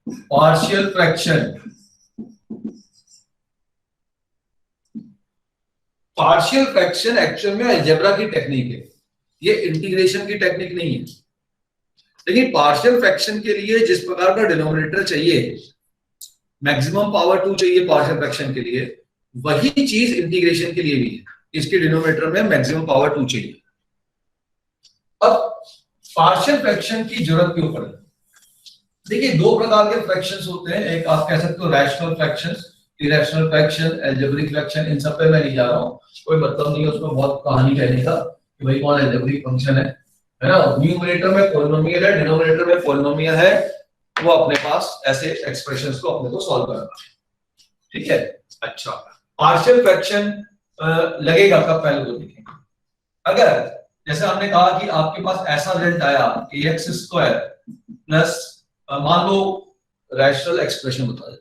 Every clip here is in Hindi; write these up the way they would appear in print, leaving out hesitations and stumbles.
Partial fraction, partial fraction actual में अलजेब्रा की टेक्निक है, ये इंटीग्रेशन की टेक्निक नहीं है। लेकिन पार्शियल फ्रैक्शन के लिए जिस प्रकार का डिनोमिनेटर चाहिए, मैक्सिमम पावर 2 चाहिए पार्शियल फ्रैक्शन के लिए, वही चीज इंटीग्रेशन के लिए भी है। इसके डिनोमिनेटर में मैक्सिमम पावर 2 चाहिए। अब पार्शियल फ्रैक्शन की जरूरत क्यों पड़ी? देखिए, दो प्रकार के फ्रैक्शंस होते हैं। एक आप कह सकते हो rational fractions, irrational fraction, algebraic fraction. इन सब पे मैं नहीं जा रहा हूँ, कोई मतलब नहीं है उसमें बहुत कहानी कहने का कि भाई कौन अलजेब्रिक फंक्शन है ना। न्यूमरेटर में पॉलिनोमियल है, डिनोमिनेटर में पॉलिनोमियल है, वो अपने पास ऐसे एक्सप्रेशंस को अपने को सॉल्व करना है। ठीक है। अच्छा, पार्शियल फ्रैक्शन लगेगा कब, पहले तो देखेंगे। अगर जैसे हमने कहा कि आपके पास ऐसा रिजल्ट आया ax स्क्वायर प्लस, मान लो रैशनल एक्सप्रेशन बता दे,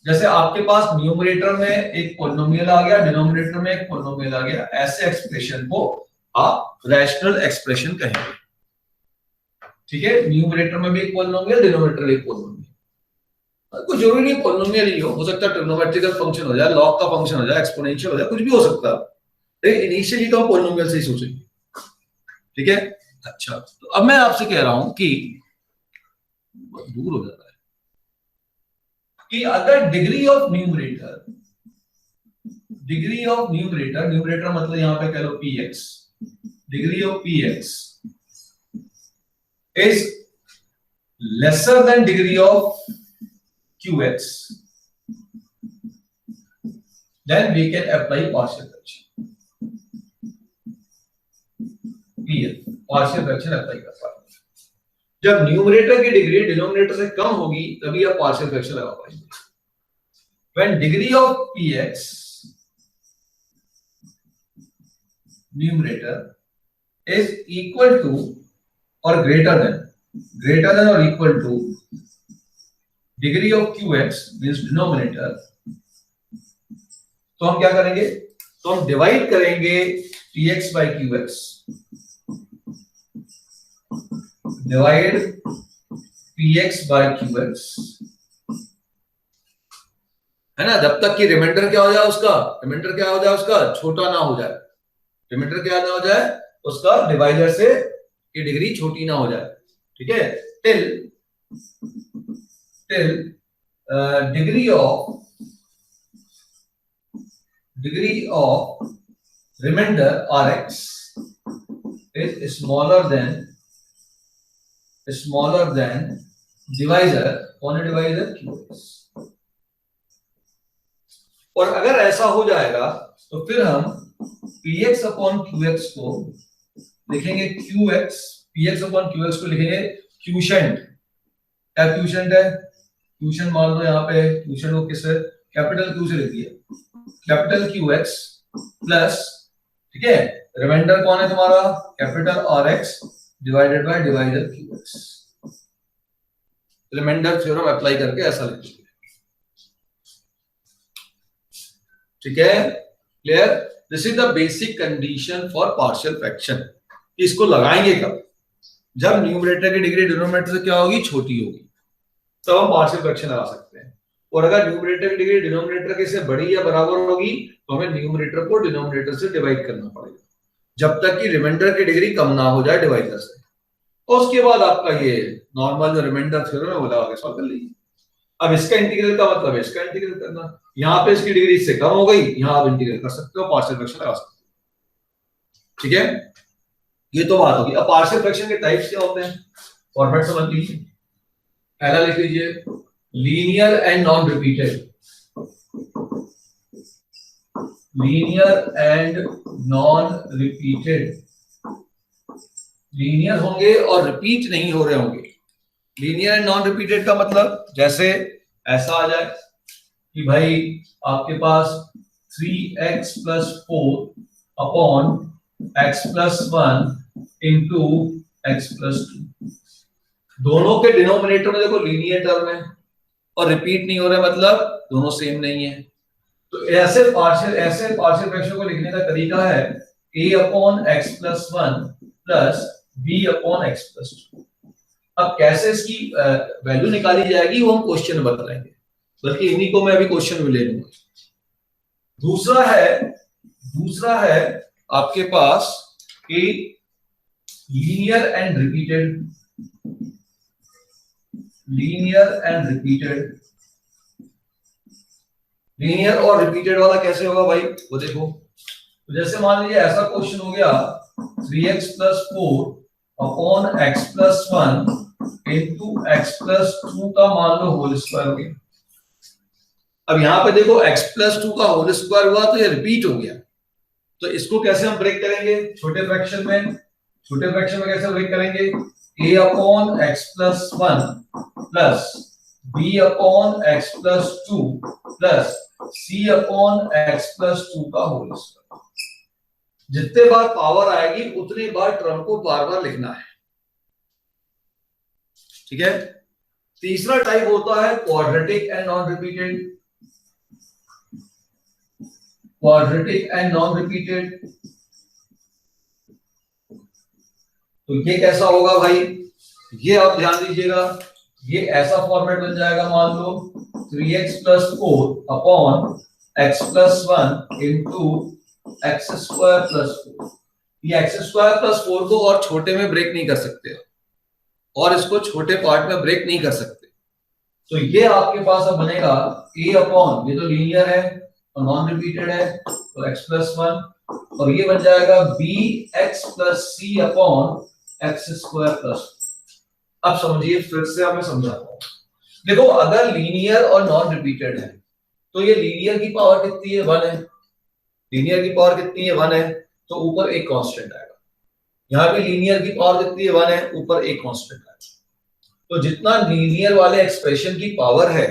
जैसे आपके पास न्यूमरेटर में एक पॉलिनोमियल आ गया, डिनोमिनेटर में एक पॉलिनोमियल आ गया, ऐसे एक्सप्रेशन को आप रैशनल एक्सप्रेशन कहेंगे। ठीक है, न्यूमरेटर में भी एक पॉलिनोमियल, डिनोमिनेटर में एक पॉलिनोमियल। कुछ जरूरी नहीं पॉलिनोमियल ही हो सकता है ट्रिग्नोमेट्रिकल फंक्शन हो जाए, लॉग का फंक्शन हो जाए, एक्सपोनेंशियल हो जाए, कुछ भी हो सकता है। लेकिन इनिशियली तो हम पॉलिनोमियल से ही सोचेंगे। ठीक है। अच्छा, तो अब मैं आपसे कह रहा हूं कि दूर हो जाता है कि अगर डिग्री ऑफ न्यूमरेटर, न्यूमरेटर मतलब यहां पे कह लो px, degree of px is lesser than degree of qx, then we can apply partial fraction. clear, partial fraction apply कर पाएंगे। जब न्यूमरेटर की डिग्री डिनोमिनेटर से कम होगी तभी आप पार्शियल फ्रैक्शन लगा पाएंगे। when degree of px numerator is equal to or greater than or equal to degree of qx means denominator, तो हम क्या करेंगे, तो हम डिवाइड करेंगे px by qx, divide px by qx, है ना। जब तक कि रिमाइंडर क्या हो जाए उसका छोटा ना हो जाए, रिमाइंडर क्या ना हो जाए उसका डिवाइडर से की डिग्री छोटी ना हो जाए। ठीक है, till degree of remainder rx is smaller than divisor, कौन है डिवाइजर, qx। और अगर ऐसा हो जाएगा तो फिर हम px अपॉन qx को लिखेंगे px अपॉन qx को लिखेंगे क्यूशेंट। क्या क्यूशेंट है, क्यूशेंट मान लो यहाँ पे क्यूशेंट को किससे, कैपिटल Q से लिख दिया, कैपिटल qx प्लस, ठीक है, रिमाइंडर कौन है तुम्हारा, capital rx divided by divider qx। Remainder theorem apply करके ऐसा लिखेंगे। ठीक है, clear. This is the basic condition for partial fraction. इसको लगाएंगे कब, जब न्यूमरेटर की डिग्री डिनोमिनेटर से क्या होगी, छोटी होगी, तब हम पार्शियल फ्रैक्शन लगा सकते हैं। और अगर न्यूमरेटर की डिग्री डिनोमिनेटर के से बड़ी या बराबर होगी तो हमें न्यूमरेटर को डिनोमिनेटर से डिवाइड करना पड़ेगा, जब तक कि रिमाइंडर की डिग्री कम ना हो जाए डिवाइडर से। और उसके बाद आपका ये नॉर्मल जो रिमाइंडर थ्योरम है वो लगा के सॉल्व कर लीजिए। अब इसका इंटीग्रल का मतलब है इसका इंटीग्रल करना। यहाँ पे इसकी डिग्री इससे कम हो गई, यहाँ आप इंटीग्रल कर सकते हो, पार्शियल फ्रैक्शन लगा सकते हो। ठीक है, ये तो बात होगी। अब पार्शियल फ्रैक्शन के टाइप्स क्या होते हैं, फॉर्मेट समझ लीजिए। पहला लिख लीजिए linear and non repeated, linear and non repeated, linear होंगे और रिपीट नहीं हो रहे होंगे। लीनियर एंड नॉन रिपीटेड का मतलब जैसे ऐसा आ जाए कि भाई आपके पास 3x + 4 upon x + 1 into x + 2। दोनों के डिनोमिनेटर में देखो लीनियर टर्म है और रिपीट नहीं हो रहा, मतलब दोनों सेम नहीं है। तो ऐसे पार्शियल फ्रैक्शन को लिखने का तरीका है a upon x + 1 plus b upon x + 2। अब कैसे इसकी वैल्यू निकाली जाएगी वो हम क्वेश्चन में बताएंगे, बल्कि इन्हीं को मैं अभी क्वेश्चन में ले लूंगा। दूसरा है आपके पास कि लीनियर एंड रिपीटेड, लीनियर और रिपीटेड वाला कैसे होगा भाई वो देखो। तो जैसे मान लीजिए ऐसा क्वेश्चन हो गया 3x + 4 upon x + 1 into x + 2 का मान लो होल स्क्वायर हो गया। अब यहां पे देखो x + 2 का होल स्क्वायर हुआ तो ये रिपीट हो गया, तो इसको कैसे हम ब्रेक करेंगे छोटे फ्रैक्शन में कैसे ब्रेक करेंगे, a upon x + 1 plus b upon x + 2 plus c upon x + 2 का होल स्क्वायर। जितने बार पावर आएगी उतनी बार टर्म को बार बार लिखना है, ठीक है। तीसरा टाइप होता है क्वाड्रेटिक एंड नॉन रिपीटेड। तो ये कैसा होगा भाई, ये आप ध्यान दीजिएगा, ये ऐसा फॉर्मेट बन जाएगा, मान लो 3x + 4 upon x + 1 into x² + 4। ये x² + 4 को और छोटे में ब्रेक नहीं कर सकते और इसको छोटे पार्ट में ब्रेक नहीं कर सकते, तो ये आपके पास अब बनेगा a अपॉन, ये तो लीनियर है और नॉन रिपीटेड है तो x + 1, और ये बन जाएगा bx + c अपॉन x² + 4। अब समझिए, फिर से मैं समझाता हूं। देखो अगर लीनियर और नॉन रिपीटेड है तो ये लीनियर की पावर कितनी है, 1 है। लीनियर की पावर कितनी है, 1 है, तो ऊपर एक कांस्टेंट आएगा। यहां भी लीनियर की पावर कितनी है, 1 है, ऊपर एक कांस्टेंट आएगा। तो जितना लीनियर वाले एक्सप्रेशन की पावर है,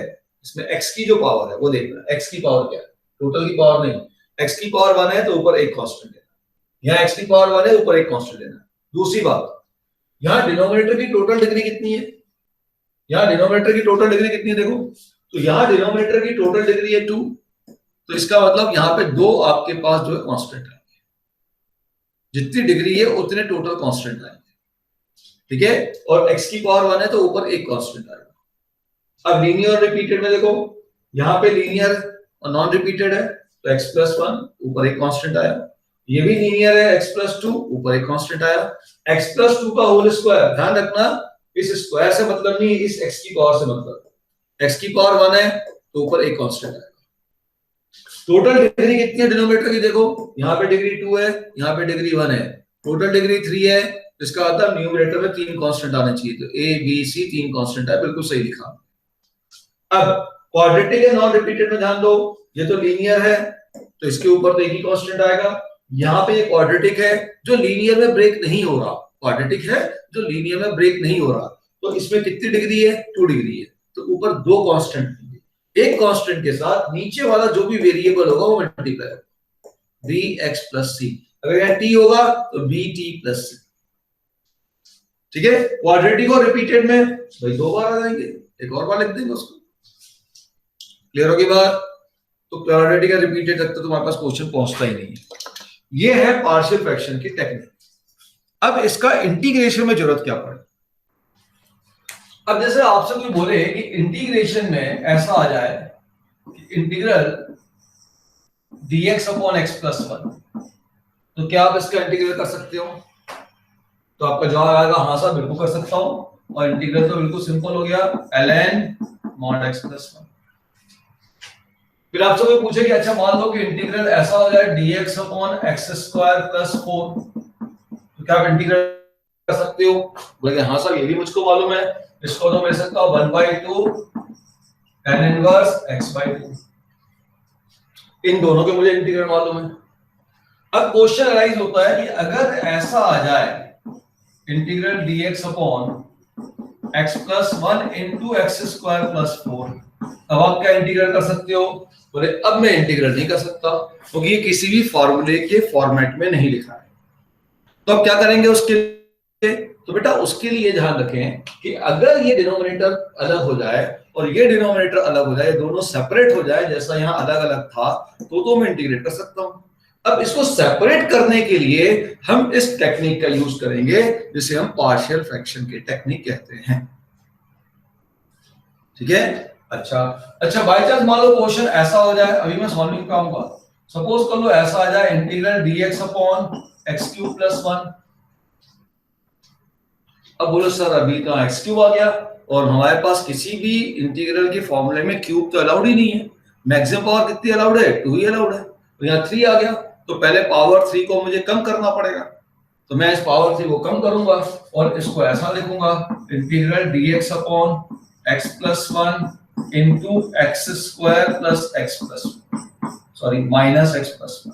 इसमें x की जो पावर है वो देखना, x की पावर क्या है, टोटल की पावर नहीं, x की पावर 1 है तो ऊपर एक कांस्टेंट लेना, यहाँ x की पावर 1 है ऊपर एक कांस्टेंट लेना। दूसरी बात, यहाँ डिनोमिनेटर की टोटल डिग्री कितनी है, यहाँ डिनोमिनेटर की टोटल डिग्री कितनी है देखो, तो यहाँ डिनोमिनेटर की टोटल डिग्री है 2, तो इसका मतलब यहाँ पे 2 आपके पास जो है कांस्टेंट है, जितनी डिग्री है उतने टोटल कांस्टेंट आएंगे, ठीक है। और x की पावर 1 है तो ऊपर एक कांस्टेंट आएगा। अब लीनियर और रिपीटेड में देखो, यहाँ पे लीनियर और नॉन रिपीटेड है तो x + 1 ऊपर एक कांस्टेंट आया, ये भी लीनियर है x + 2 ऊपर एक कांस्टेंट आया। x + 2 का होल स्क्वायर, ध्यान रखना इस स्क्वायर से मतलब नहीं, इस x की पावर से मतलब, x की पावर 1 है तो ऊपर एक कांस्टेंट आएगा। टोटल डिग्री कितनी है डिनोमिनेटर की देखो, यहाँ पे डिग्री 2 है, यहाँ पे डिग्री 1 है, टोटल डिग्री 3 है, इसका मतलब न्यूमरेटर में 3 कांस्टेंट आने चाहिए, तो a b c 3 कांस्टेंट है, बिल्कुल सही लिखा। अब क्वाड्रेटिक है नॉन रिपीटेड में ध्यान दो, ये तो लीनियर है तो इसके ऊपर तो एक ही कांस्टेंट आएगा। यहाँ पे ये क्वाड्रेटिक है जो लीनियर में ब्रेक नहीं हो रहा, क्वाड्रेटिक है जो लीनियर में ब्रेक नहीं हो रहा, तो इसमें कितनी डिग्री है, 2 डिग्री है, तो ऊपर 2 कांस्टेंट होंगे, एक कांस्टेंट के साथ नीचे वाला जो भी वेरिएबल होगा वो मल्टीप्लाई होगा, bx + c, अगर यहाँ t होगा तो bt + c, ठीक है। क्वाड्रेटिक और रिपीटेड में भाई 2 बार आ जाएंगे, एक और बार लिख देंगे उसको, क्लियर होगी बात। तो क्वाड्रेटिक और रिपीटेड तक तो तुम्हारे पास क्वेश्चन पहुंचता ही नहीं है। ये है पार्शियल फ्रैक्शन की टेक्निक। अब इसका इंटीग्रेशन में जरूरत क्या पड़े, अब जैसे आपसे कोई बोले कि इंटीग्रेशन में ऐसा आ जाए कि इंटीग्रल dx / x + 1, तो क्या आप इसका इंटीग्रल कर सकते हो, तो आपका जवाब आएगा हाँ सर बिल्कुल कर सकता हूं, और इंटीग्रल तो बिल्कुल सिंपल हो गया, ln mod x + 1। फिर आपसे कोई पूछे कि अच्छा मान लो कि इंटीग्रल ऐसा हो जाए dx / x² + 4, तो क्या आप इंटीग्रल कर सकते हो, बोले हाँ सर ये भी मुझको मालूम है, इसको तो मैं सकता हूं 1/2 tan इनवर्स x/2, इन दोनों के मुझे इंटीग्रल मालूम है। अब क्वेश्चन अराइज होता है कि अगर ऐसा आ जाए integral dx / x + 1 into x² + 4, अब आप क्या इंटीग्रल कर सकते हो, बोले अब मैं इंटीग्रल नहीं कर सकता क्योंकि ये किसी भी फॉर्मूले के फॉर्मेट में नहीं लिखा है, तो अब क्या करेंगे उसके लिए, तो बेटा उसके लिए ध्यान रखें कि अगर ये डिनोमिनेटर अलग हो जाए और ये डिनोमिनेटर अलग हो जाए, दोनों सेपरेट हो जाए, जैसा यहाँ अलग अलग था, तो मैं इंटीग्रेट कर सकता हूं। अब इसको सेपरेट करने के लिए हम इस टेक्निक का यूज करेंगे जिसे हम पार्शियल फ्रैक्शन की टेक्निक कहते हैं। ठीक है, अच्छा बाय चांस मान लो क्वेश्चन ऐसा हो जाए, अभी मैं सॉल्विंग पे आऊंगा। सपोज कर लो ऐसा आ जाए integral dx upon x cube plus 1। अब बोलो सर अभी तो एक्स क्यूब आ गया और हमारे पास किसी भी इंटीग्रल के फॉर्मूले में क्यूब तो अलाउड ही नहीं है। मैक्सिमम पावर कितनी अलाउड है? 2 ही अलाउड है। तो यहाँ 3 आ गया, तो पहले पावर 3 को मुझे कम करना पड़ेगा। तो मैं इस पावर 3 को कम करूंगा और इसको ऐसा लिखूंगा integral dx upon x plus 1 into x square plus x plus sorry minus x plus 1।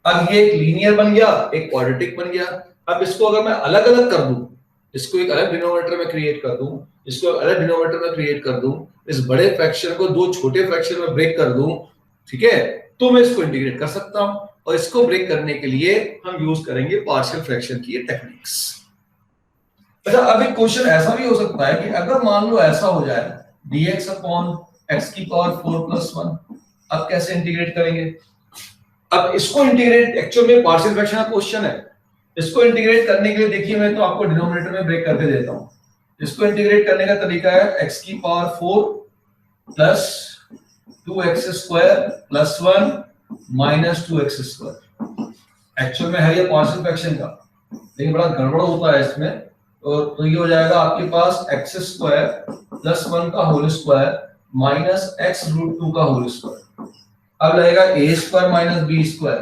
अब ये एक लीनियर बन गया, एक क्वाड्रेटिक बन गया। अब इसको अगर मैं अलग अलग कर दूं, इसको एक अलग डिनोमिनेटर में क्रिएट कर दूं, इसको अलग डिनोमिनेटर में क्रिएट कर दूं, इस बड़े फ्रैक्शन को दो छोटे फ्रैक्शन में ब्रेक कर दूं, ठीक है, तो मैं इसको इंटीग्रेट कर सकता हूं। और इसको ब्रेक करने के लिए हम यूज करेंगे पार्शियल फ्रैक्शन की टेक्निक्स। अच्छा, अब एक क्वेश्चन ऐसा भी हो सकता है कि अगर मान लो ऐसा हो जाए dx अपॉन x की पावर 4 प्लस 1, अब कैसे इंटीग्रेट करेंगे? अब इसको इंटीग्रेट एक्चुअल में पार्शियल फ्रैक्शन का क्वेश्चन है। इसको इंटीग्रेट करने के लिए देखिए मैं तो आपको डिनोमिनेटर में ब्रेक करके देता हूं। इसको इंटीग्रेट करने का तरीका है x की power 4 plus 2x square plus 1 minus 2x square. Actual में है ये पार्शियल फ्रैक्शन का, लेकिन बड़ा गड़बड़ होता है इसमें। तो ये हो जाएगा आपके पास x स्क्वायर प्लस 1 का whole square minus x root 2 का होल स्क्वायर। अब लगेगा a square minus b square,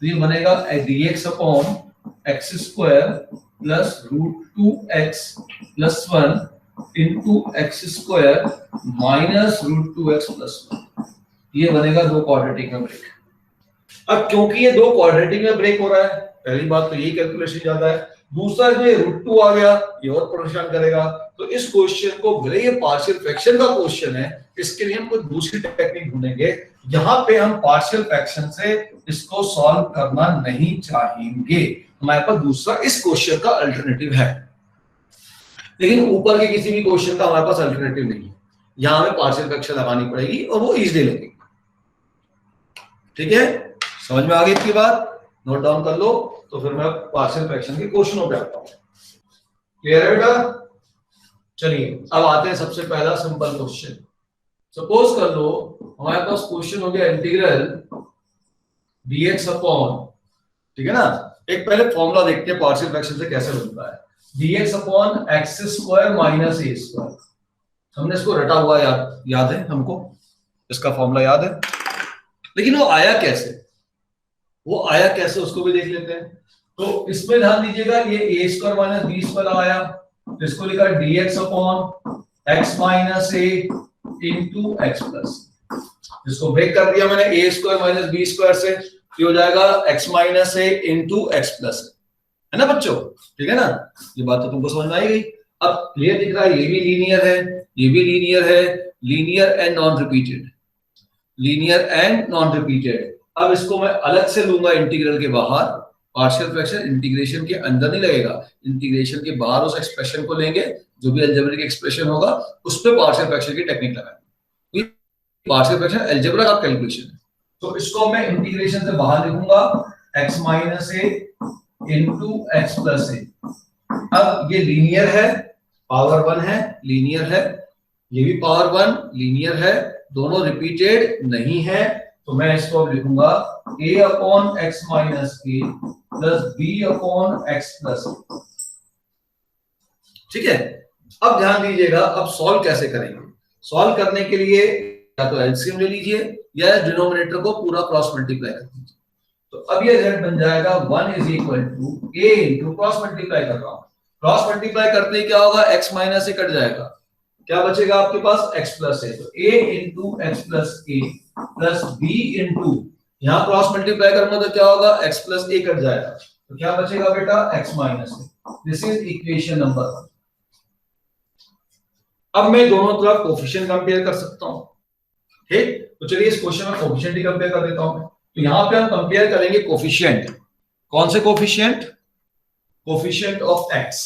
तो ये बनेगा dx upon x square plus root 2x plus 1 into x square minus root 2x plus 1। ये बनेगा दो क्वाड्रेटिक में ब्रेक। अब क्योंकि ये दो क्वाड्रेटिक में ब्रेक हो रहा है, पहली बात तो यही कैलकुलेशन ज्यादा है। दूसरा जो ये रूट 2 आ गया, ये और परेशान करेगा। तो इस क्वेश्चन को, भले ये पार्शियल फ्रैक्शन का क्वेश्चन है, इसके लिए हम कुछ दूसरी टेक्निक ढूंढेंगे। यहाँ पे हम पार्शियल फ्रैक्शन से इसको सॉल्व करना नहीं चाहेंगे, हमारे पास दूसरा इस क्वेश्चन का अल्टरनेटिव है। लेकिन ऊपर के किसी भी क्वेश्चन का हमारे पास अल्टरनेटिव नहीं है, यहाँ हमें पार्शियल फ्रैक्शन लगानी पड़ेगी और वो इजीली लगेगी। ठीक है, समझ में आ गई इसकी बात? नोट डाउन कर लो, तो फिर मैं पार्शियल फ्रैक्शन के क्वेश्चनों पे आता हूं। क्लियर है बेटा? चलिए अब आते हैं सबसे पहला सिंपल क्वेश्चन। सपोज कर लो हमारे पास क्वेश्चन हो गया इंटीग्रल dx अपॉन, ठीक है ना, एक पहले फॉर्मूला देखते हैं पार्शियल फ्रैक्शन से कैसे बनता है। dx upon x square minus a square, हमने इसको रटा हुआ याद है हमको, इसका फॉर्मूला याद है, लेकिन वो आया कैसे उसको भी देख लेते हैं। तो इसमें ध्यान दीजिएगा, ये ए स्क्वायर माइनस बी स्क्वायर आया, तो इसको लिखा dx अपॉन एक्स माइनस ए इंटू एक्स प्लस, इसको ब्रेक कर दिया मैंने ए स्क्वायर माइनस बी स्क्वायर से, ये हो जाएगा एक्स माइनस ए इंटू एक्स प्लस, है ना बच्चों? ठीक है ना, ये बात तो तुमको समझ में आई गई। अब क्लियर दिख रहा है, ये भी लीनियर है, ये भी लीनियर है, linear and non repeated, linear and non repeated. अब इसको मैं अलग से लूंगा इंटीग्रल के बाहर। पार्शियल फ्रैक्शन इंटीग्रेशन के अंदर नहीं लगेगा, इंटीग्रेशन के बाहर उस एक्सप्रेशन को लेंगे, जो भी अलजेब्रिक एक्सप्रेशन होगा उस पे पार्शियल फ्रैक्शन की टेक्निक लगाएंगे। पार्शियल फ्रैक्शन अलजेब्रा का कैलकुलेशन है, तो इसको मैं इंटीग्रेशन से बाहर लिखूंगा x माइनस ए इंटू एक्स प्लस ए। अब ये लीनियर है, पावर 1 है, लीनियर है, ये भी पावर 1 लीनियर है, दोनों रिपीटेड नहीं है, तो मैं इसको अब लिखूंगा a upon x minus a plus b upon x plus. ठीक है, अब ध्यान दीजिएगा, अब सॉल्व कैसे करेंगे। सॉल्व करने के लिए या तो एलसीएम ले लीजिए या डिनोमिनेटर को पूरा क्रॉस मल्टीप्लाई कर दीजिए। तो अब ये z बन जाएगा 1 is equal to a into cross multiply कर रहा हूं, क्रॉस मल्टीप्लाई करते ही क्या होगा, x माइनस ए कट जाएगा, क्या बचेगा आपके पास x प्लस ए। तो a into x plus A plus b into, यहां क्रॉस मल्टीप्लाई करूंगा तो क्या होगा, x प्लस ए कट जाएगा, तो क्या बचेगा बेटा, x minus A. This is equation number 1। अब मैं दोनों तरफ कोफिशिएंट कंपेयर कर सकता हूं। ठीक, तो चलिए इस क्वेश्चन में कोफिशिएंट ही कंपेयर कर देता हूं मैं। तो यहां पे हम कंपेयर करेंगे कोफिशिएंट, कौन से coefficient, coefficient of x।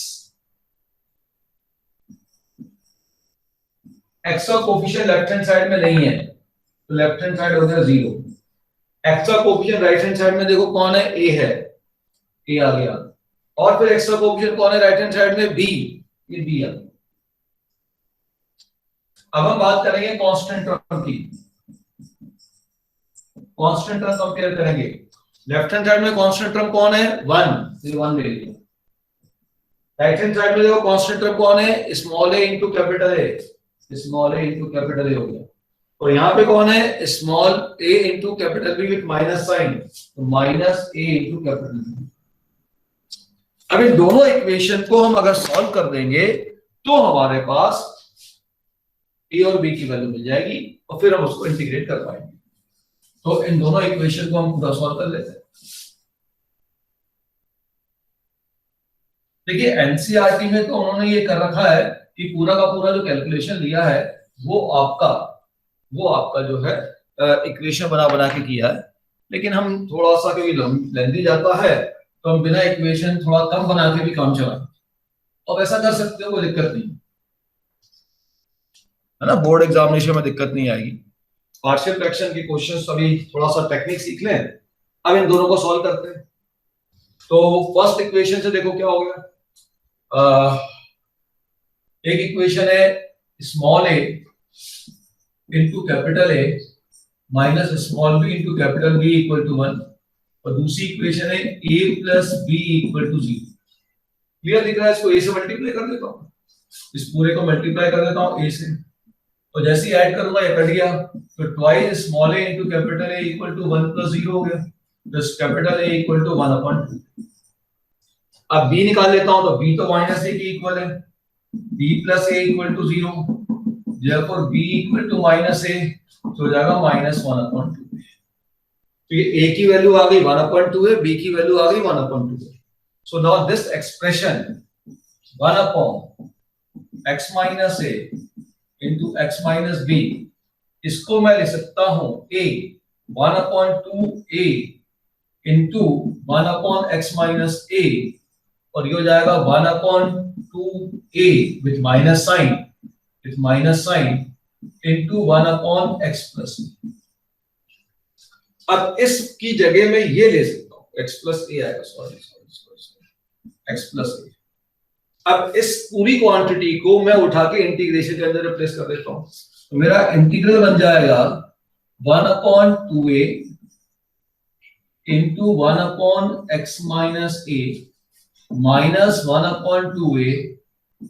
x का कोफिशिएंट लेफ्ट हैंड साइड में नहीं है, तो लेफ्ट हैंड साइड हो गया 0, एक्स का कोएफिशिएंट राइट हैंड साइड में देखो कौन है, ए है, ए आ गया, और फिर एक्स का कोएफिशिएंट कौन है राइट हैंड साइड में, बी, ये बी आ गया। अब हम बात करेंगे कांस्टेंट टर्म की, कांस्टेंट टर्म कंपेयर करेंगे। लेफ्ट हैंड साइड में कांस्टेंट टर्म कौन है, 1, ये 1 ले लिया। राइट हैंड साइड में देखो कांस्टेंट टर्म कौन है, small a into capital A, small a into capital A हो गया। और यहां पे कौन है, small a into capital B with minus sign, तो minus a into capital B. अब इन दोनों इक्वेशन को हम अगर सॉल्व कर देंगे तो हमारे पास a और b की वैल्यू मिल जाएगी और फिर हम उसको इंटीग्रेट कर पाएंगे। तो इन दोनों इक्वेशन को हम पूरा सॉल्व कर लेते हैं। देखिए एनसीईआरटी में तो उन्होंने ये कर रखा है कि पूरा का पूरा जो कैलकुलेशन लिया है वो आपका जो है इक्वेशन बना बना के किया है, लेकिन हम थोड़ा सा क्योंकि लेंथी जाता है तो हम बिना इक्वेशन थोड़ा कम बना के भी काम चलाएं। अब ऐसा कर सकते हो, कोई दिक्कत नहीं है ना, बोर्ड एग्जामिनेशन में दिक्कत नहीं आएगी। पार्शियल फ्रैक्शन के क्वेश्चंस अभी थोड़ा सा टेक्निक सीख लें। अब इन दोनों को सॉल्व करते हैं। तो फर्स्ट इक्वेशन से देखो क्या हो गया, एक इक्वेशन है small a into capital A minus small b into capital B equal to 1, और दूसरी इक्वेशन है a plus b equal to 0। Clear दिख रहा है? इसको a से मल्टीप्लाई कर देता हूं, इस पूरे को मल्टीप्लाई कर देता हूं a से, तो जैसे ही ऐड करूंगा ये कट गया, तो twice small a into capital A equal to 1 plus 0 हो गया, तो कैपिटल A इक्वल टू 1/2। अब b निकाल लेता हूं, तो b तो माइनस a की इक्वल है, b plus a equal to 0, therefore b equal to minus a, तो हो जाएगा -1/2। तो ये a की वैल्यू आ गई 1/2 है, b की वैल्यू आ गई 1/2 है। So now this expression 1/x minus a into x minus b, इसको मैं लिख सकता हूं a 1/2a into 1/x minus a, और ये हो जाएगा 1/2a with minus sine into 1/x plus. अब इसकी जगह में ये ले सकता हूं x प्लस a आएगा, सॉरी x प्लस a। अब इस पूरी क्वांटिटी को मैं उठा के इंटीग्रेशन के अंदर रिप्लेस कर देता हूं, तो मेरा इंटीग्रल बन जाएगा 1/2a into 1/x minus a minus 1/2a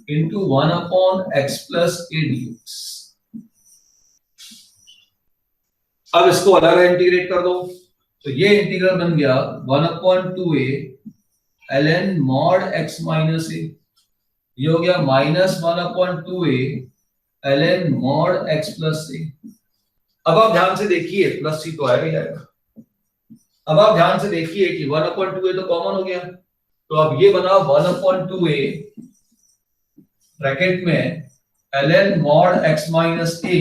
into 1/x plus a dx। अब इसको अलग इंटीग्रेट कर दो, तो ये इंटीग्रल बन गया 1/2a ln mod x minus a, ये हो गया minus 1/2a ln mod x plus a। अब आप ध्यान से देखिए, प्लस c तो आएगा ही आएगा। अब आप ध्यान से देखिए कि 1/2a तो कॉमन हो गया, तो अब ये बना 1/2a ब्रैकेट में ln mod x minus a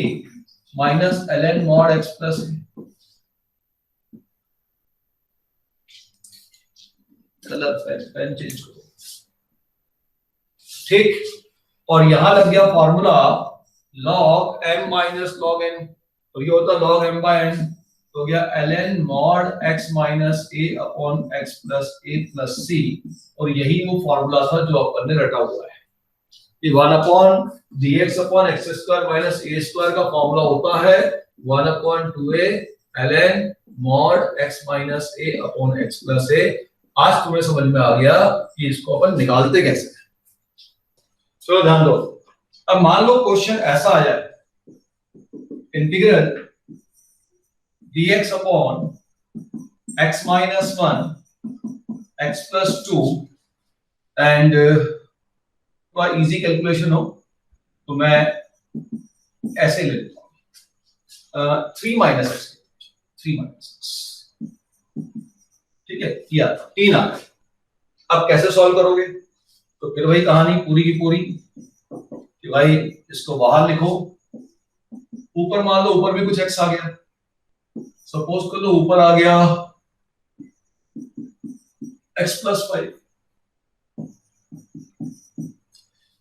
minus ln mod x plus a। Colour pen change करो, ठीक। और यहां लग गया formula log m minus log n, तो ये होता log m बाय n, तो हो गया ln mod x minus a upon x plus a plus c, और यही वो फॉर्मूला था जो अपन ने रटा हुआ है। ये 1/dx upon x square minus a square का फॉर्मूला होता है 1/2a ln mod x minus a upon x plus a। आज तुम्हें समझ में आ गया कि इसको अपन निकालते कैसे। चलो ध्यान दो, अब मान लो क्वेश्चन ऐसा आ जाए, integral dx upon x minus 1 x plus 2 and थोड़ा इजी कैलकुलेशन हो तो मैं ऐसे ले लेता हूं 3 माइनस x, ठीक है, किया 3 आ गए। अब कैसे सॉल्व करोगे, तो फिर वही कहानी पूरी की पूरी कि भाई इसको बाहर लिखो, ऊपर मान लो ऊपर भी कुछ x आ गया, सपोज कर लो ऊपर आ गया x प्लस 5।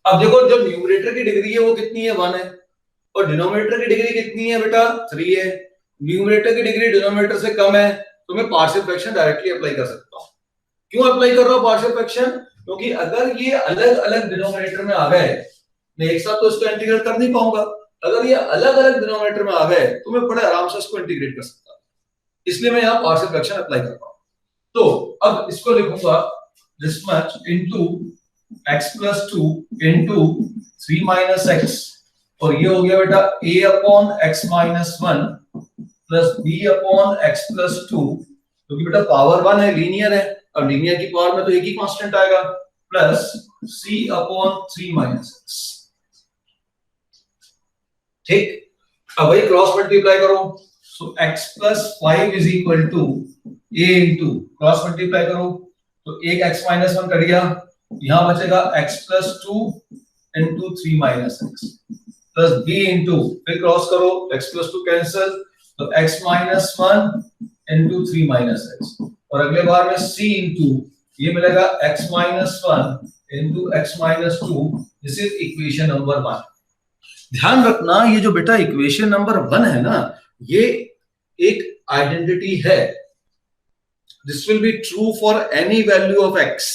अब देखो जो न्यूमरेटर की डिग्री है वो कितनी है, 1 है, और डिनोमिनेटर की डिग्री कितनी है बेटा, 3 है। न्यूमरेटर की डिग्री डिनोमिनेटर से कम है तो मैं पार्शियल फ्रैक्शन डायरेक्टली अप्लाई कर सकता हूं। क्यों अप्लाई कर रहा हूं पार्शियल फ्रैक्शन? क्योंकि अगर ये अलग अलग डिनोमिनेटर में आ गए, मैं एक साथ तो इसको इंटीग्रेट कर नहीं पाऊंगा। अगर ये अलग अलग डिनोमिनेटर में आ गए तो मैं बड़े आराम से इसको इंटीग्रेट कर सकता हूं, इसलिए मैं यहां पार्शियल फ्रैक्शन अप्लाई कर रहा हूं। तो अब इसको लिखूंगा this much into x plus 2 into 3 minus x, और ये हो गया बेटा a upon x minus 1 plus b upon x plus 2, क्योंकि बेटा पावर 1 है, लीनियर है, और लीनियर की पावर में तो एक ही कांस्टेंट आएगा, plus c upon 3 minus x। ठीक, अब वही क्रॉस मल्टीप्लाई करो, सो x plus 5 is equal to a into cross multiply करो तो एक x minus 1 कट गया, यहां बचेगा x plus 2 into 3 minus x plus b into, फिर क्रॉस करो x plus 2 कैंसिल तो x minus 1 into 3 minus x, और अगले बार में c into ये मिलेगा x minus 1 into x minus 2, this is equation number 1। ध्यान रखना ये जो बेटा इक्वेशन नंबर 1 है ना, ये एक आइडेंटिटी है, this will be true for any value of x।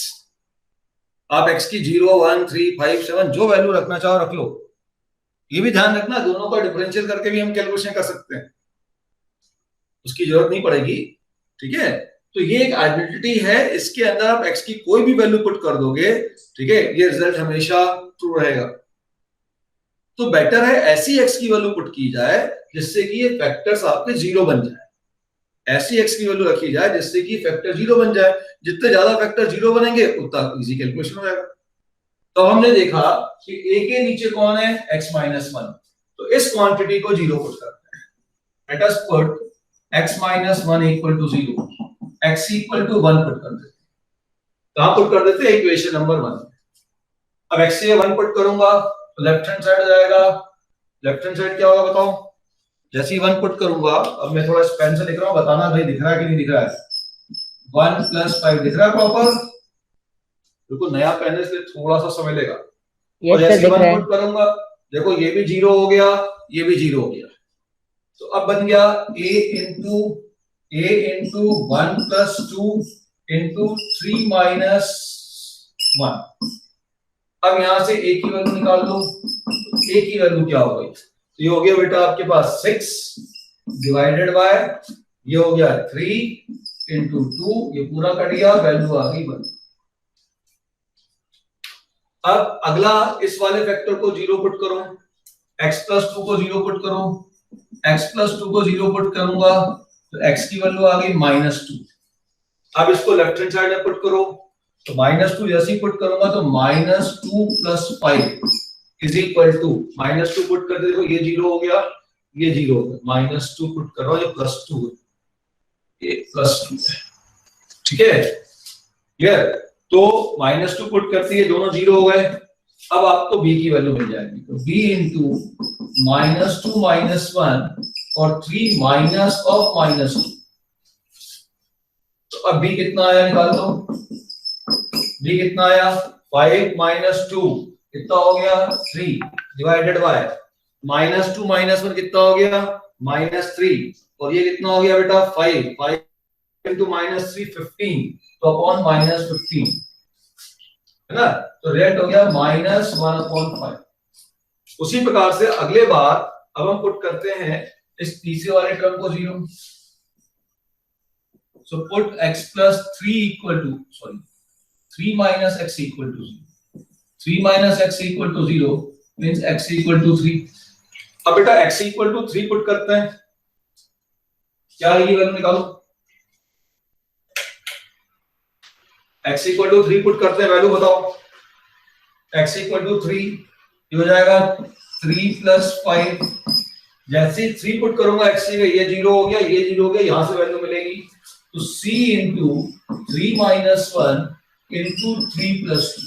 आप x की 0, 1, 3, 5, 7 जो वैल्यू रखना चाहो रख लो। ये भी ध्यान रखना दोनों का डिफरेंशियल करके भी हम कैलकुलेशन कर सकते हैं, उसकी जरूरत नहीं पड़ेगी, ठीक है। तो ये एक आइडेंटिटी है, इसके अंदर आप x की कोई भी वैल्यू पुट कर दोगे, ठीक है, ये रिजल्ट हमेशा ट्रू रहेगा। तो बेटर है ऐसी x की वैल्यू पुट की जाए जिससे कि ये फैक्टर्स आपके 0 बन जाए, ऐसी x की वैल्यू रखी जाए जिससे कि फैक्टर 0 बन जाए। जितने ज्यादा फैक्टर 0 बनेंगे उतना इजी कैलकुलेशन हो जाएगा। तो हमने देखा कि a के नीचे कौन है, x minus 1, तो इस क्वांटिटी को 0 पुट करते हैं। Let us put x minus 1 equal to 0, x equal to 1 put कर देते हैं। कहां पुट कर देते हैं, इक्वेशन नंबर 1। अब x से 1 पुट करूंगा तो लेफ्ट हैंड साइड आ जाएगा, लेफ्ट हैंड साइड क्या होगा बताओ, जैसे ही 1 पुट करूंगा, अब मैं थोड़ा पेन से लिख रहा हूं, बताना भाई दिख रहा है कि नहीं दिख रहा है, 1 plus 5 दिख रहा है प्रॉपर, बिल्कुल नया पेन है इसलिए थोड़ा सा समय लेगा। और जैसे 1 पुट करूंगा, देखो ये भी 0 हो गया, ये भी 0 हो गया, तो अब बन गया a into 1 plus 2 into 3 minus 1। अब यहां से a की वैल्यू निकाल लो, a की वैल्यू क्या हो गई, तो ये हो गया बेटा आपके पास 6 डिवाइडेड बाय, ये हो गया 3 into 2, ये पूरा कट गया, वैल्यू आ गई 1। अब अगला इस वाले फैक्टर को 0 पुट करो, x plus 2 को 0 पुट करो, x plus 2 को 0 पुट करूंगा तो x की वैल्यू आ गई -2। अब इसको लेफ्ट हैंड साइड में पुट करो, तो -2 जैसे ही पुट करूंगा तो -2 plus 5 is equal to, -2 put कर देखो ये 0 हो गया, ये 0 हो गया, -2 पुट कर रहा हूं, ये +2 है, ये +2 है, ठीक है क्लियर। तो -2 पुट करती है, दोनों 0 हो गए। अब आपको b की वैल्यू मिल जाएगी, तो b into -2 minus 1 और 3 minus of -2, तो अब b कितना आया निकाल दो, b कितना आया 5 minus 2 कितना हो गया 3 डिवाइडेड बाय -2 minus 1 कितना हो गया -3, और ये कितना हो गया बेटा 5 into -3 15, तो अपॉन -15 है ना, तो रेट हो गया -1/5। उसी प्रकार से अगले बार अब हम पुट करते हैं इस तीसरे वाले टर्म को 0, so put x plus 3 equal to 3 minus x equal to 0, 3 minus x equal to 0 means x equal to 3। अब बेटा x equal to 3 पुट करते हैं, क्या ये वैल्यू निकालो, x equal to 3 पुट करते हैं, वैल्यू बताओ, x equal to 3 ये हो जाएगा 3 plus 5, जैसे 3 पुट करूंगा x की ये 0 हो गया, ये 0 हो गया, यहां से वैल्यू मिलेगी, तो c into 3 minus 1 into 3 plus 2,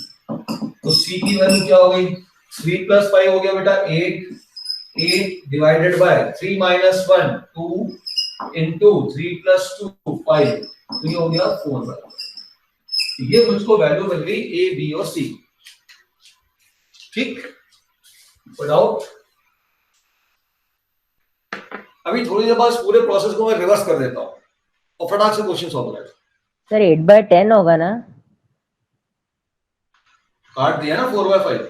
तो c की वैल्यू क्या हो गई 3 plus 5 हो गया बेटा 8 divided by 3 minus 1 2 into 3 plus 2 5, तो ये हो गया 4। ये मुझको वैल्यू मिल गई a b और c, ठीक, डाउट। अभी थोड़ी देर बाद पूरे प्रोसेस को मैं रिवर्स कर देता हूँ और फटाक से क्वेश्चन सॉल्व करें। सर 8/10 होगा ना? काट दिया ना 4/5।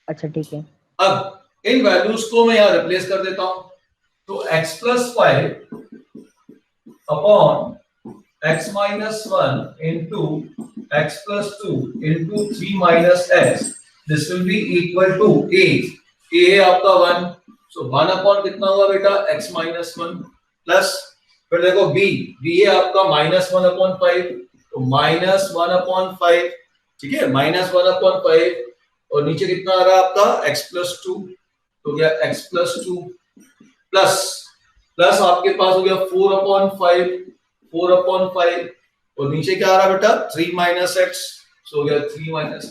अच्छा ठीक है। अब इन वैल्यूज को मैं यहां रिप्लेस कर देता हूं, तो x+5 upon x-1 into x+2 into 3 minus x, this will be equal to a है आपका 1, so 1 अपॉन कितना हुआ बेटा x-1 प्लस, फिर देखो b है आपका -1/5, तो -1/5, ठीक है, -1/5, और नीचे कितना आ रहा है आपका x+2, तो गया x+2 प्लस आपके पास हो गया 4/5, और नीचे क्या आ रहा बेटा 3 - x, सो हो गया 3 - x।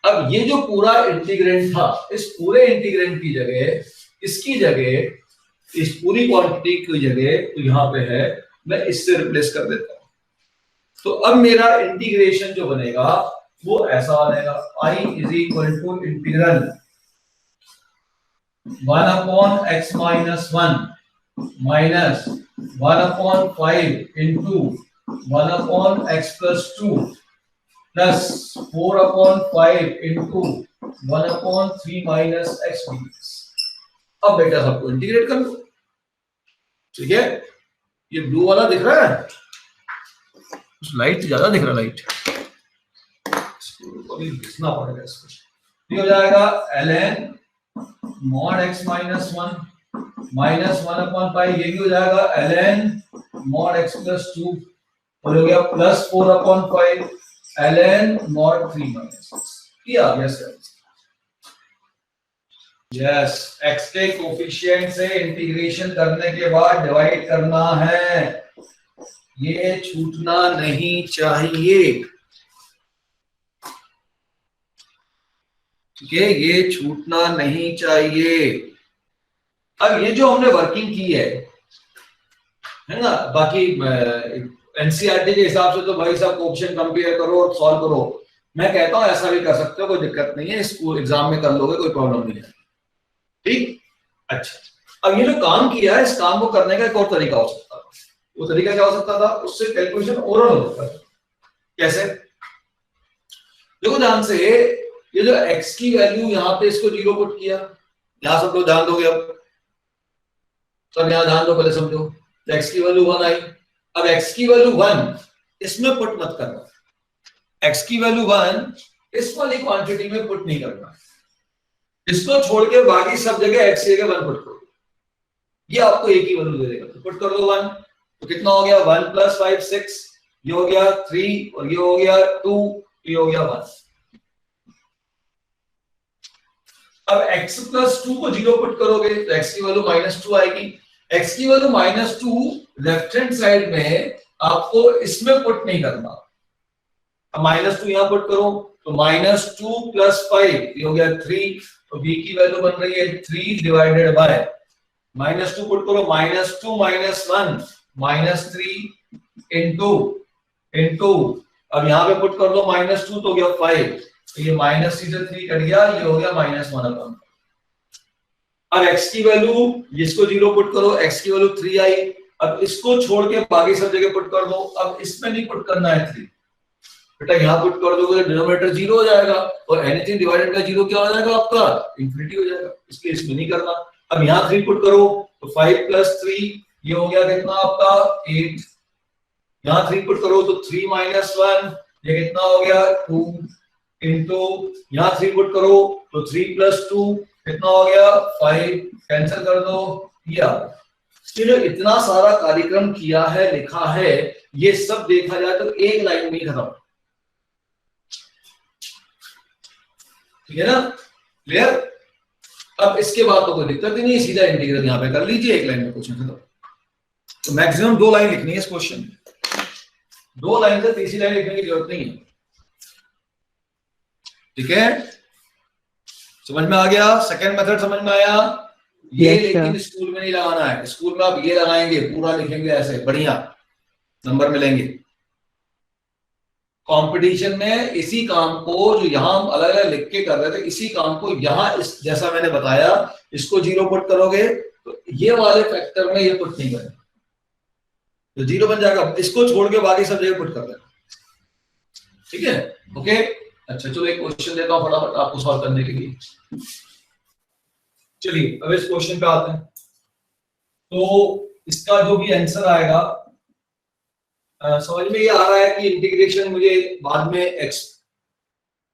अब ये जो पूरा इंटीग्रेंड था, इस पूरे इंटीग्रेंड की जगह, इसकी जगह, इस पूरी क्वांटिटी की जगह तो यहां पे है, मैं इससे रिप्लेस कर देता हूं। तो अब मेरा इंटीग्रेशन जो बनेगा वो ऐसा बनेगा, I is equal to integral 1/x-1 minus 1/5 into 1/x+2 plus 4/5 into 1/3 - x dx। अब बेटा सबको इंटीग्रेट कर लो, ठीक है। ये ब्लू वाला दिख रहा है, लाइट ज्यादा दिख रहा है, लाइट अभी लिखना पड़ेगा इसको। ये हो जाएगा ln mod x-1 माइनस 1/5, ये भी हो जाएगा ln mod x+2, और हो गया प्लस 4/5 ln mod 3 - x। ये आ गया सर। यस, x के कोफिशिएंट से इंटीग्रेशन करने के बाद डिवाइड करना है, ये छूटना नहीं चाहिए, ठीक है, ये छूटना नहीं चाहिए। अब ये जो हमने वर्किंग की है ना, बाकी एनसीईआरटी के हिसाब से तो भाई साहब ऑप्शन कंपेयर करो और सॉल्व करो, मैं कहता हूं ऐसा भी कर सकते हो, कोई दिक्कत नहीं है, इसको एग्जाम में कर लोगे, कोई प्रॉब्लम नहीं है, ठीक। अच्छा, अब ये जो काम किया है, इस काम को करने का एक और तरीका हो सकता था। वो तरीका क्या हो सकता था, उससे कैलकुलेशन ओरल हो सकता था। कैसे, देखो ध्यान से, ये जो x की वैल्यू यहां पे इसको 0 पुट किया, यहां सब लोग ध्यान दोगे, अब सब यहां ध्यान दो, पहले समझो, तो x की वैल्यू 1 आई। अब x की वैल्यू 1 इसमें पुट मत करना, x की वैल्यू 1 इस वाली क्वांटिटी में पुट नहीं करना, इसको छोड़ के बाकी सब जगह x की जगह 1 पुट करो, ये आपको एक ही वैल्यू दे देगा। तो पुट कर दो 1, तो कितना हो गया 1 + 5 6, ये हो गया 3, और ये हो गया 2, ये हो गया 1। अब x+2 को 0 पुट करोगे तो x की वैल्यू -2 आएगी। x की वैल्यू -2 लेफ्ट हैंड साइड में आपको इसमें पुट नहीं करना। अब -2 यहां पुट करो तो -2 + 5, ये हो गया 3, तो b की वैल्यू बन रही है 3 डिवाइडेड बाय -2 पुट करो, -2 - 1 -3 इनटू अब यहां पे पुट कर दो -2, तो गया 5, तो ये -3 से 3 कट गया, ये हो गया -1/5। अब x की वैल्यू, इसको 0 पुट करो, x की वैल्यू 3 आई। अब इसको छोड़ के बाकी सब जगह पुट कर दो, अब इसमें नहीं पुट करना है 3, बेटा यहां पुट कर दोगे तो डिनोमिनेटर 0 हो जाएगा, और एनीथिंग डिवाइडेड बाय 0 क्या हो जाएगा आपका, इंफिनिटी हो जाएगा, इसलिए इसमें नहीं करना। अब यहां 3 पुट करो तो 5 + 3, ये हो गया कितना आपका 8, यहां 3 पुट करो तो 3 - 1, ये कितना हो गया 2, इनटू यहां 3 पुट करो तो 3 + 2 कितना हो गया 5, कैंसिल कर दो, ये आ गया। तो इतना सारा कार्यक्रम किया है, लिखा है, ये सब देखा जाए तो एक लाइन में खत्म, ठीक है ना, क्लियर। अब इसके बाद तो कोई दिक्कत ही नहीं, सीधा इंटीग्रल यहां पे कर लीजिए, एक लाइन में क्वेश्चन खत्म। तो मैक्सिमम 2 लाइन लिखनी है इस क्वेश्चन में, 2 लाइन से तीसरी लाइन लिखने की जरूरत नहीं है, ठीक है, समझ में आ गया। सेकंड मेथड समझ में आया ये, yes, लेकिन स्कूल में नहीं लगाना है, स्कूल में आप ये लगाएंगे, पूरा लिखेंगे ऐसे, बढ़िया नंबर मिलेंगे। कंपटीशन में इसी काम को जो यहां हम अलग अलग लिख के कर रहे थे, इसी काम को यहां इस जैसा मैंने बताया, इसको 0 पुट करोगे तो ये वाले फैक्टर में ये पुट नहीं करेंगे तो 0 बन जाएगा। इसको छोड़ के बाकी सब जगह पुट कर देना, ठीक है। ओके, अच्छा चलो एक क्वेश्चन देता हूं फटाफट आपको सॉल्व करने के लिए। चलिए अब इस क्वेश्चन पे आते हैं। तो इसका जो भी आंसर आएगा, समझ में ये आ रहा है कि इंटीग्रेशन मुझे बाद में x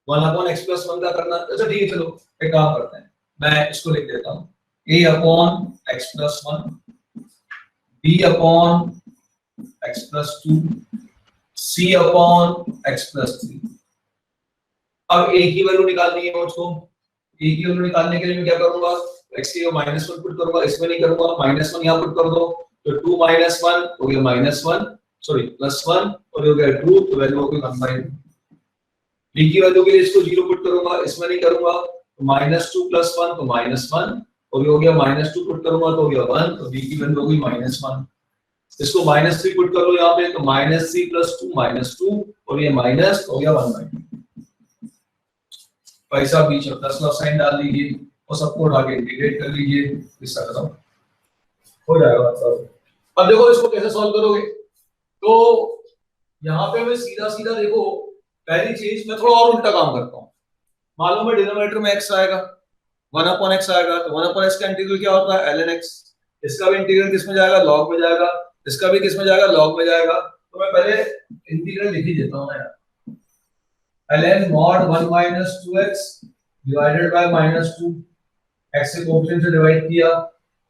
1/x+1 का करना। अच्छा ठीक है, चलो एक काम करते हैं, मैं इसको लिख देता हूं a/x+1 b/x+2 c/x+3। अब a की वैल्यू निकालनी है मुझको। a की वैल्यू निकालने के लिए मैं क्या करूंगा, x की -1 पुट करूंगा, इसमें नहीं करूंगा, -1 यहां पुट कर दो तो 2 - 1 हो गया -1, सॉरी +1 और हो गया 2, तो वैल्यू हो गई 1/2। b की वैल्यू के लिए इसको 0 पुट करूंगा, इसमें नहीं करूंगा, तो -2 + 1 तो -1 और ये हो गया -2 पुट करूंगा तो हो गया 1, तो b की वैल्यू हो गई -1। इसको -3 पुट कर लो यहां पे, तो -3 + 2 और ये माइनस हो गया 1/2। पैसा बीच में प्लस का साइन डाल दीजिए और सबको उठा के इंटीग्रेट कर लीजिए, इसका खत्म हो जाएगा सर। अब देखो इसको कैसे सॉल्व करोगे, तो यहाँ पे मैं सीधा सीधा देखो, पहली चीज मैं थोड़ा और उल्टा काम करता हूँ। मालूम है डिनोमिनेटर में x आएगा, 1/x आएगा, तो 1/x का इंटीग्रल क्या होता है, ln x। इसका भी इंटीग्रल किस में जाएगा, लॉग में जाएगा, इसका भी किस में जाएगा, लॉग में जाएगा। तो मैं पहले इंटीग्रल लिख ही देता हूँ ना यार, ln mod 1 - 2x divided by -2, x से कोएफिशिएंट से डिवाइड किया,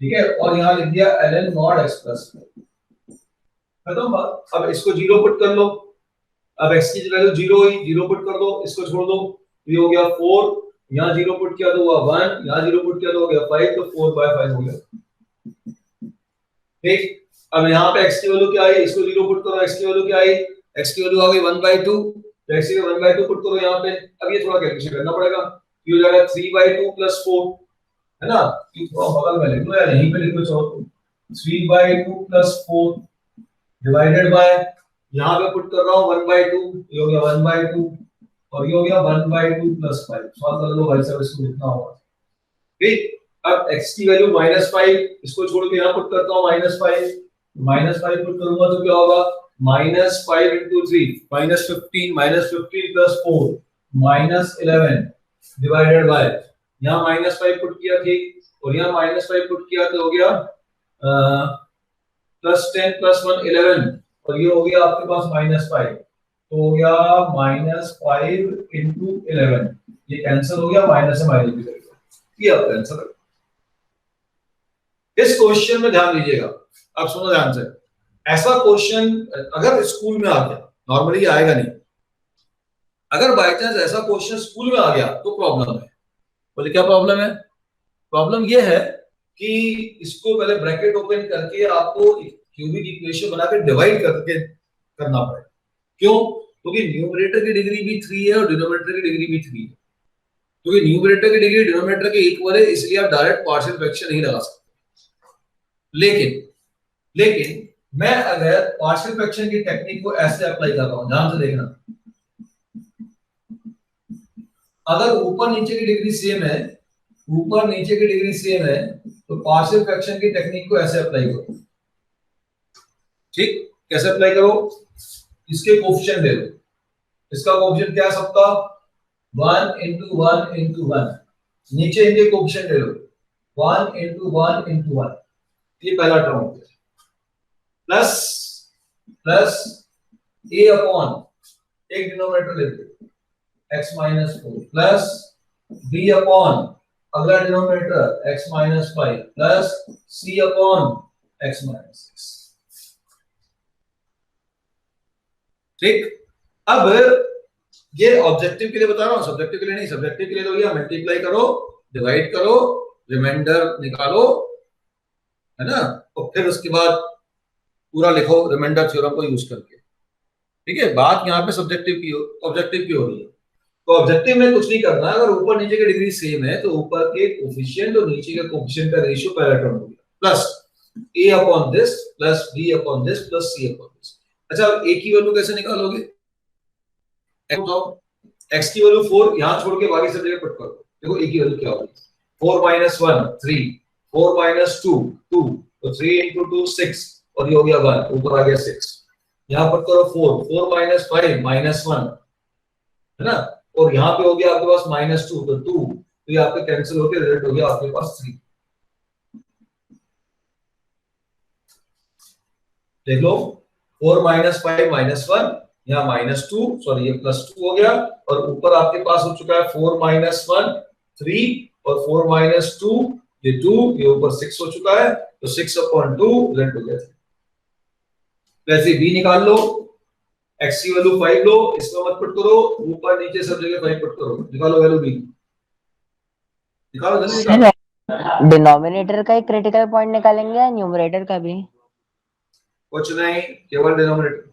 ठीक है, और यहाँ लिख दिया ln mod x+4। खत्म बात। अब इसको 0 पुट कर लो, अब x की वैल्यू 0 हुई, 0 पुट कर दो, इसको छोड़ दो, ये हो गया 4, यहाँ 0 पुट किया तो हुआ 1, यहाँ 0 पुट किया तो हो गया 5, तो 4/5 हो गया। ठीक, अब यहाँ पे x की वैल्यू क्या आई, इसको 0 पुट करो, x की वैल्यू क्या आई, x की वैल्यू आ गई 1/2, तो x की 1/2 पुट करो यहाँ पे। अब ये थोड़ा कैलकुलेशन करना पड़ेगा, ये हो जाएगा 3/2 + 4, है ना, ये थोड़ा बगल में लिख लो यार, यहीं पे लिख लो, चलो 3/2 + 4 डिवाइडेड बाय, यहाँ पे पुट कर रहा हूँ 1/2, ये हो गया 1/2 और ये हो गया 1/2 + 5। सॉल्व कर लो भाई साहब, इसको लिखना होगा। ठीक, अब x की वैल्यू -5, इसको छोड़ के यहाँ पुट करता हूँ -5, -5 पुट करूंगा तो क्या होगा, -5 × 3 -15, -15 + 4 -11 डिवाइडेड बाय, यहाँ -5 पुट किया, ठीक, और यहाँ -5 पुट किया तो हो गया +10 + 1 11 और ये हो गया आपके पास -5, तो हो गया -5 × 11, ये कैंसिल हो गया, माइनस से माइनस भी करेगा, ये आपका आंसर है। इस क्वेश्चन में ध्यान दीजिएगा, अब सुनो ध्यान से। ऐसा क्वेश्चन अगर स्कूल में आ गया, नॉर्मली आएगा नहीं, अगर बाय चांस ऐसा क्वेश्चन स्कूल में आ गया तो प्रॉब्लम है। बोले क्या प्रॉब्लम है, प्रॉब्लम ये है कि इसको पहले ब्रैकेट ओपन करके आपको क्यूबिक इक्वेशन बनाकर डिवाइड करके करना पड़ेगा। क्यों, क्योंकि न्यूमरेटर की डिग्री भी 3 है और डिनोमिनेटर की डिग्री भी 3 है। क्योंकि न्यूमरेटर की डिग्री डिनोमिनेटर के इक्वल है, इसलिए आप डायरेक्ट पार्शियल फ्रैक्शन नहीं लगा सकते। लेकिन मैं अगर पार्शियल फ्रैक्शन की टेक्निक को ऐसे अप्लाई कर रहा हूं, ध्यान से देखना, अगर ऊपर नीचे की डिग्री सेम है, ऊपर नीचे की डिग्री सेम है, तो पार्शियल फ्रैक्शन की टेक्निक को ऐसे अप्लाई करो। ठीक, कैसे अप्लाई करो, इसके कोएफिशिएंट ले लो, इसका कोएफिशिएंट क्या है सबका, 1 × 1 × 1, नीचे इनके कोएफिशिएंट ले लो, 1 × 1 × 1, ये पहला टर्म हो गया, प्लस a अपॉन एक डिनोमिनेटर ले लो x - 4 प्लस b अपॉन अगला denominator x - 5 plus c upon x - 6। ठीक, अब ये ऑब्जेक्टिव के लिए बता रहा हूं, सब्जेक्टिव के लिए नहीं। सब्जेक्टिव के लिए तो ये मल्टीप्लाई करो, डिवाइड करो, रिमाइंडर निकालो, है ना, और फिर उसके बाद पूरा लिखो रिमाइंडर थ्योरम को यूज करके। ठीक है, बात यहाँ पे सब्जेक्टिव की ऑब्जेक्टिव की हो रही है। तो ऑब्जेक्टिव में कुछ नहीं करना, अगर ऊपर नीचे की डिग्री सेम है तो ऊपर के कोएफिशिएंट और नीचे के कोएफिशिएंट का रेशियो पहला टर्म हो गया, plus a upon this plus b upon this plus c upon this. अच्छा, अब a की वैल्यू कैसे निकालोगे, x की वैल्यू 4 यहां छोड़ के बाकी सब जगह पुट करो। देखो a की वैल्यू क्या होगी, 4 minus 1 3, 4 minus 2 2, तो 3 into 2 6, और ये हो गया 1, ऊपर आ गया 6। यहां पुट करो 4, 4 minus 5 minus 1, है ना, और यहां पे हो गया आपके पास -2, तो 2, तो ये आपके कैंसिल होके रिजल्ट हो गया आपके पास 3। देख लो 4 minus 5 minus 1, यहाँ -2, सॉरी ये +2 हो गया, और ऊपर आपके पास हो चुका है 4 minus 1 3, और 4 minus 2 ये 2, ये ऊपर 6 हो चुका है, तो 6/2 रिजल्ट हो गया। वैसे b निकाल लो, x की वैल्यू 5 लो, इसको मत पुट करो, ऊपर नीचे सब जगह 5 पुट करो, निकालो वैल्यू b, निकालो जल्दी निकालो। डिनोमिनेटर का ही क्रिटिकल पॉइंट निकालेंगे या न्यूमरेटर का भी? कुछ नहीं, केवल denominator.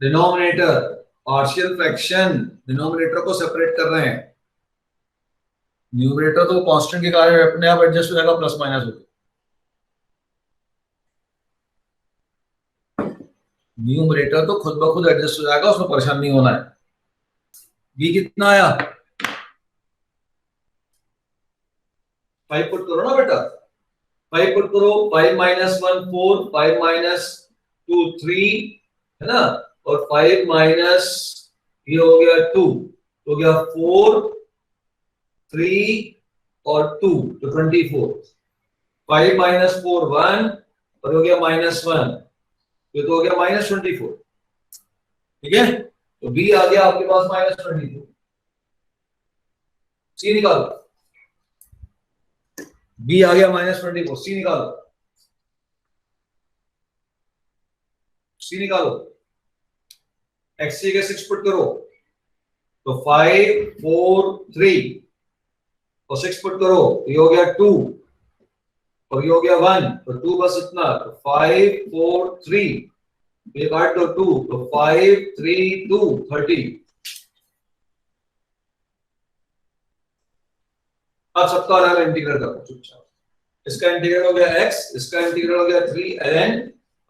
Denominator partial fraction, denominator को सेपरेट कर रहे हैं। न्यूमरेटर तो कांस्टेंट के कारण अपने आप एडजस्ट हो जाएगा, प्लस माइनस होकर। न्यूमरेटर तो खुद ब खुद एडजस्ट हो जाएगा, उसमें परेशान नहीं होना है। b कितना आया, 5 पुट करो ना बेटा, 5 पुट करो, 5 minus 1 4, 5 minus 2 3, है ना, और 5 minus ये हो गया 2, हो गया 4 3 और 2, तो 24। 5 minus 4 1, और हो गया -1, तो हो गया -24। ठीक है, तो b आ गया आपके पास -24। c निकालो, b आ गया -24, c निकालो, c निकालो, x की जगह 6 पुट करो, तो 5 4 3, और 6 पुट करो, ये हो गया 2, और ये हो गया 1, तो 2 बस इतना, तो 5 4 3, ये काट दो 2, तो 5 3 2 30। अब सबका अलग इंटीग्रल करो चुपचाप। इसका इंटीग्रल हो गया x, इसका इंटीग्रल हो गया 3 ln,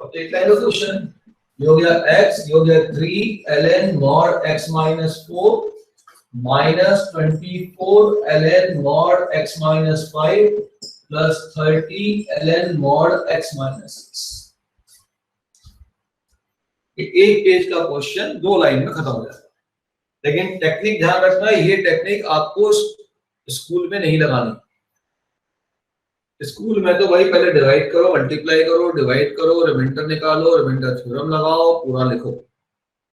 अब टेक लाइन लो क्वेश्चन, ये हो गया x, ये हो गया 3 ln mod x minus 4 minus 24 ln mod x minus 5 plus 30 ln mod x minus 6। एक पेज का क्वेश्चन 2 लाइन में खत्म हो जाता है, लेकिन टेक्निक ध्यान रखना, ये टेक्निक आपको स्कूल में नहीं लगानी। स्कूल में तो भाई पहले डिवाइड करो, मल्टीप्लाई करो, डिवाइड करो, रिमाइंडर निकालो, रिमाइंडर थ्योरम लगाओ, पूरा लिखो।